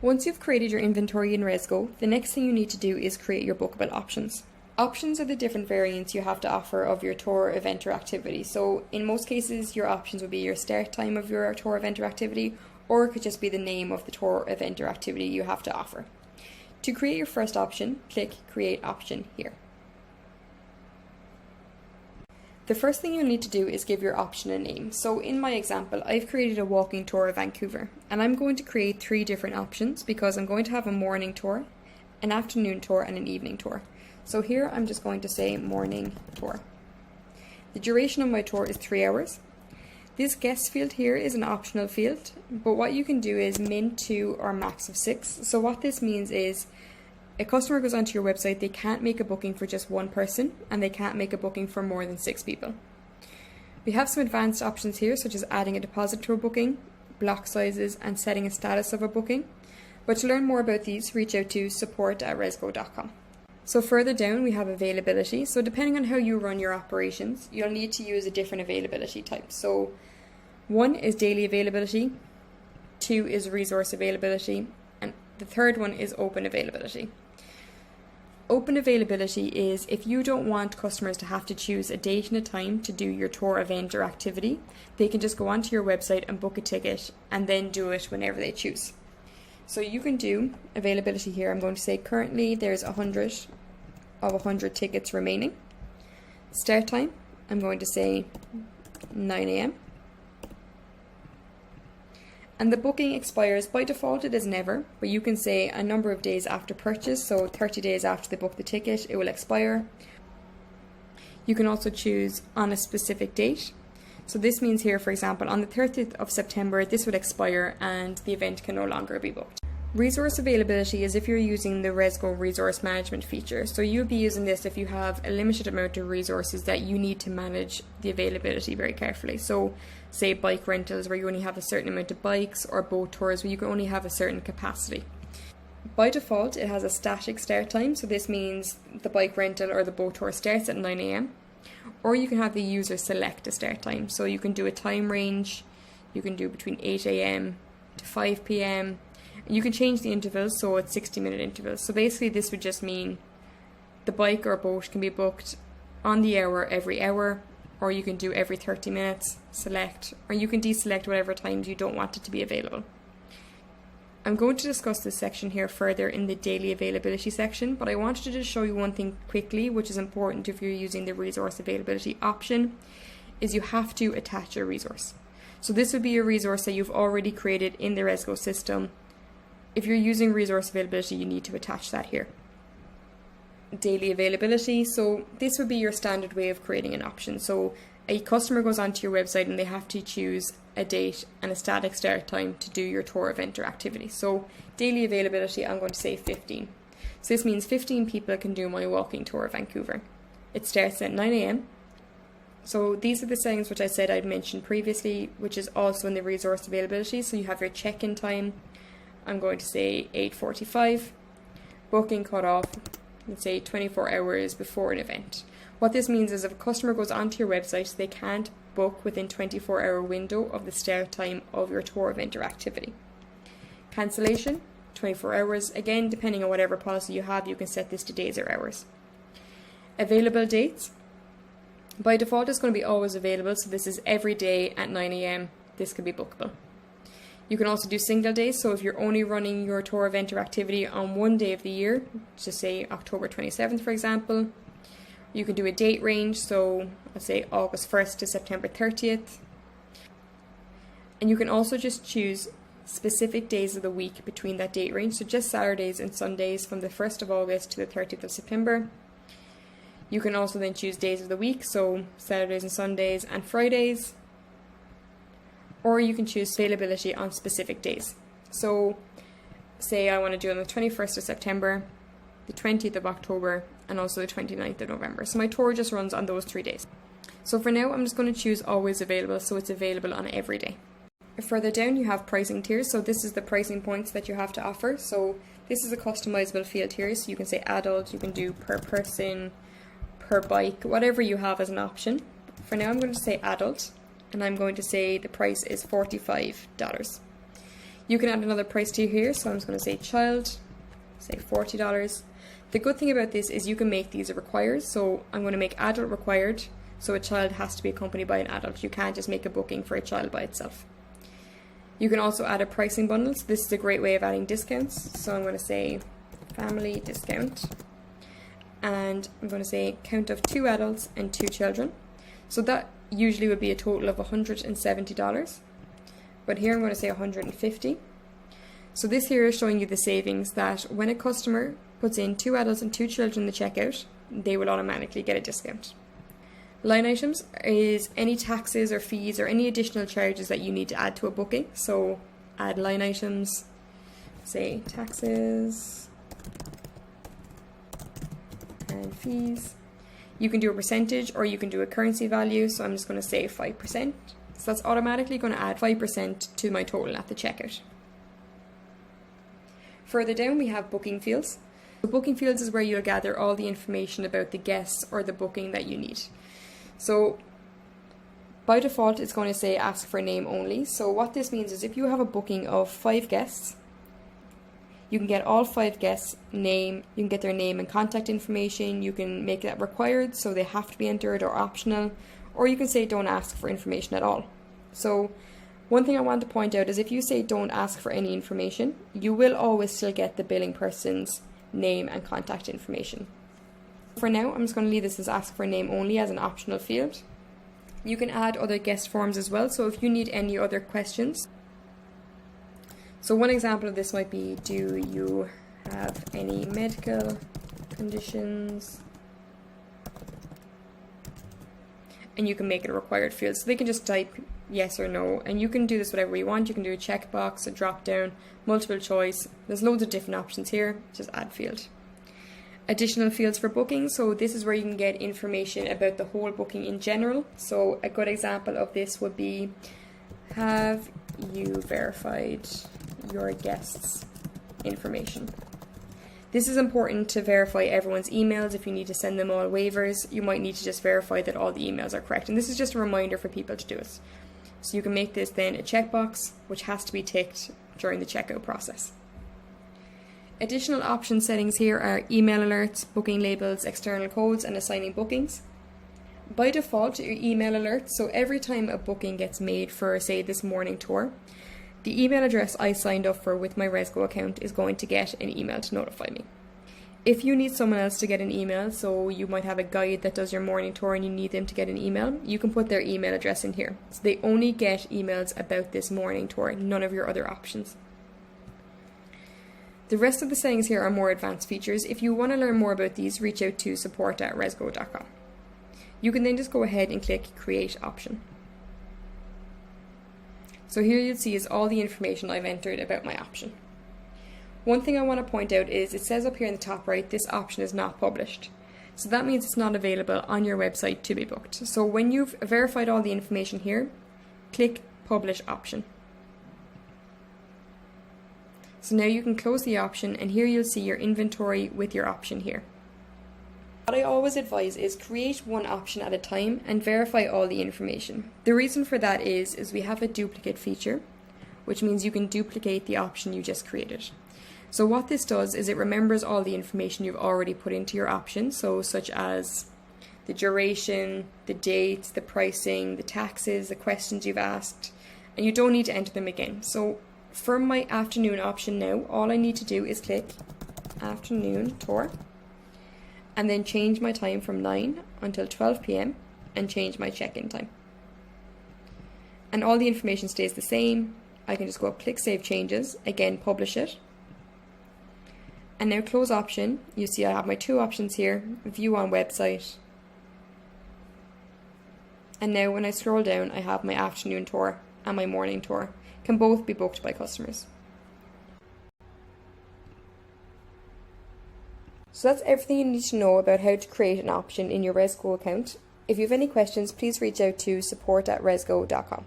Once you've created your inventory in Rezgo, the next thing you need to do is create your bookable options. Options are the different variants you have to offer of your tour, event, or activity. So in most cases, your options would be your start time of your tour, event, or activity, or it could just be the name of the tour, event, or activity you have to offer. To create your first option, click Create Option here. The first thing you'll need to do is give your option a name. So in my example, I've created a walking tour of Vancouver, and I'm going to create 3 different options because I'm going to have a morning tour, an afternoon tour, and an evening tour. So here I'm just going to say morning tour. The duration of my tour is 3 hours. This guest field here is an optional field, but what you can do is min 2 or max of 6. So what this means is a customer goes onto your website, they can't make a booking for just one person, and they can't make a booking for more than 6 people. We have some advanced options here, such as adding a deposit to a booking, block sizes, and setting a status of a booking. But to learn more about these, reach out to support@rezgo.com. So further down, we have availability. So depending on how you run your operations, you'll need to use a different availability type. So 1 is daily availability, 2 is resource availability, and the third one is open availability. Open availability is if you don't want customers to have to choose a date and a time to do your tour, event, or activity, they can just go onto your website and book a ticket and then do it whenever they choose. So you can do availability here. I'm going to say currently there's 100 of 100 tickets remaining. Start time, I'm going to say 9 AM. And the booking expires, by default it is never, but you can say a number of days after purchase, so 30 days after they book the ticket, it will expire. You can also choose on a specific date. So this means here, for example, on the 30th of September, this would expire and the event can no longer be booked. Resource availability is if you're using the Rezgo resource management feature. So you'll be using this if you have a limited amount of resources that you need to manage the availability very carefully. So say bike rentals where you only have a certain amount of bikes, or boat tours where you can only have a certain capacity. By default, it has a static start time. So this means the bike rental or the boat tour starts at 9 AM. Or you can have the user select a start time. So you can do a time range, you can do between 8 AM to 5 PM. You can change the intervals, so it's 60-minute intervals. So basically this would just mean the bike or boat can be booked on the hour every hour, or you can do every 30 minutes, select, or you can deselect whatever times you don't want it to be available. I'm going to discuss this section here further in the daily availability section, but I wanted to just show you one thing quickly, which is important if you're using the resource availability option, is you have to attach a resource. So this would be a resource that you've already created in the Rezgo system. If you're using resource availability, you need to attach that here. Daily availability, so this would be your standard way of creating an option. So a customer goes onto your website and they have to choose a date and a static start time to do your tour, event, or activity. So daily availability, I'm going to say 15. So this means 15 people can do my walking tour of Vancouver. It starts at 9 AM. So these are the settings which I said I'd mentioned previously, which is also in the resource availability. So you have your check-in time. I'm going to say 8:45. Booking cutoff, let's say 24 hours before an event. What this means is if a customer goes onto your website, they can't book within 24-hour window of the start time of your tour, event, or activity. Cancellation, 24 hours. Again, depending on whatever policy you have, you can set this to days or hours. Available dates. By default, it's going to be always available. So this is every day at 9 AM. This could be bookable. You can also do single days, so if you're only running your tour, event, or activity on one day of the year, just say October 27th for example, you can do a date range, so let's say August 1st to September 30th. And you can also just choose specific days of the week between that date range, so just Saturdays and Sundays from the 1st of August to the 30th of September. You can also then choose days of the week, so Saturdays and Sundays and Fridays. Or you can choose availability on specific days. So say I want to do it on the 21st of September, the 20th of October, and also the 29th of November. So my tour just runs on those 3 days. So for now, I'm just going to choose always available, so it's available on every day. Further down, you have pricing tiers. So this is the pricing points that you have to offer. So this is a customizable field here. So you can say adult, you can do per person, per bike, whatever you have as an option. For now, I'm going to say adult. And I'm going to say the price is $45. You can add another price tier here, so I'm just going to say child, say $40. The good thing about this is you can make these required, so I'm going to make adult required, so a child has to be accompanied by an adult. You can't just make a booking for a child by itself. You can also add a pricing bundle, so this is a great way of adding discounts. So I'm going to say family discount, and I'm going to say count of 2 adults and 2 children. So that usually would be a total of $170, but here I'm going to say $150. So this here is showing you the savings that when a customer puts in 2 adults and 2 children in the checkout, they will automatically get a discount. Line items is any taxes or fees or any additional charges that you need to add to a booking. So add line items, say taxes and fees. You can do a percentage or you can do a currency value, so I'm just going to say 5%. So that's automatically going to add 5% to my total at the checkout. Further down we have booking fields. So booking fields is where you'll gather all the information about the guests or the booking that you need. So by default it's going to say ask for name only. So what this means is if you have a booking of 5 guests, you can get all 5 guests' name, you can get their name and contact information, you can make that required so they have to be entered or optional, or you can say don't ask for information at all. So one thing I want to point out is if you say don't ask for any information, you will always still get the billing person's name and contact information. For now, I'm just going to leave this as ask for name only as an optional field. You can add other guest forms as well, so if you need any other questions. So one example of this might be, do you have any medical conditions? And you can make it a required field. So they can just type yes or no, and you can do this whatever you want. You can do a checkbox, a drop down, multiple choice. There's loads of different options here. Just add field. Additional fields for booking. So this is where you can get information about the whole booking in general. So a good example of this would be, have you verified your guests' information? This is important to verify everyone's emails. If you need to send them all waivers, you might need to just verify that all the emails are correct. And this is just a reminder for people to do it. So you can make this then a checkbox, which has to be ticked during the checkout process. Additional option settings here are email alerts, booking labels, external codes, and assigning bookings. By default, your email alerts, so every time a booking gets made for, say, this morning tour, the email address I signed up for with my Rezgo account is going to get an email to notify me. If you need someone else to get an email, so you might have a guide that does your morning tour and you need them to get an email, you can put their email address in here. So they only get emails about this morning tour, none of your other options. The rest of the settings here are more advanced features. If you want to learn more about these, reach out to support@rezgo.com. You can then just go ahead and click Create option. So here you'll see is all the information I've entered about my option. One thing I want to point out is it says up here in the top right, this option is not published. So that means it's not available on your website to be booked. So when you've verified all the information here, click Publish option. So now you can close the option, and here you'll see your inventory with your option here. What I always advise is create one option at a time and verify all the information. The reason for that is we have a duplicate feature, which means you can duplicate the option you just created. So what this does is it remembers all the information you've already put into your option, so such as the duration, the dates, the pricing, the taxes, the questions you've asked, and you don't need to enter them again. So for my afternoon option now, all I need to do is click afternoon tour and then change my time from 9 until 12 p.m. and change my check-in time. And all the information stays the same. I can just go up, click Save Changes, again publish it. And now close option, you see I have my 2 options here, view on website. And now when I scroll down, I have my afternoon tour and my morning tour. Can both be booked by customers. So that's everything you need to know about how to create an option in your Rezgo account. If you have any questions, please reach out to support@rezgo.com.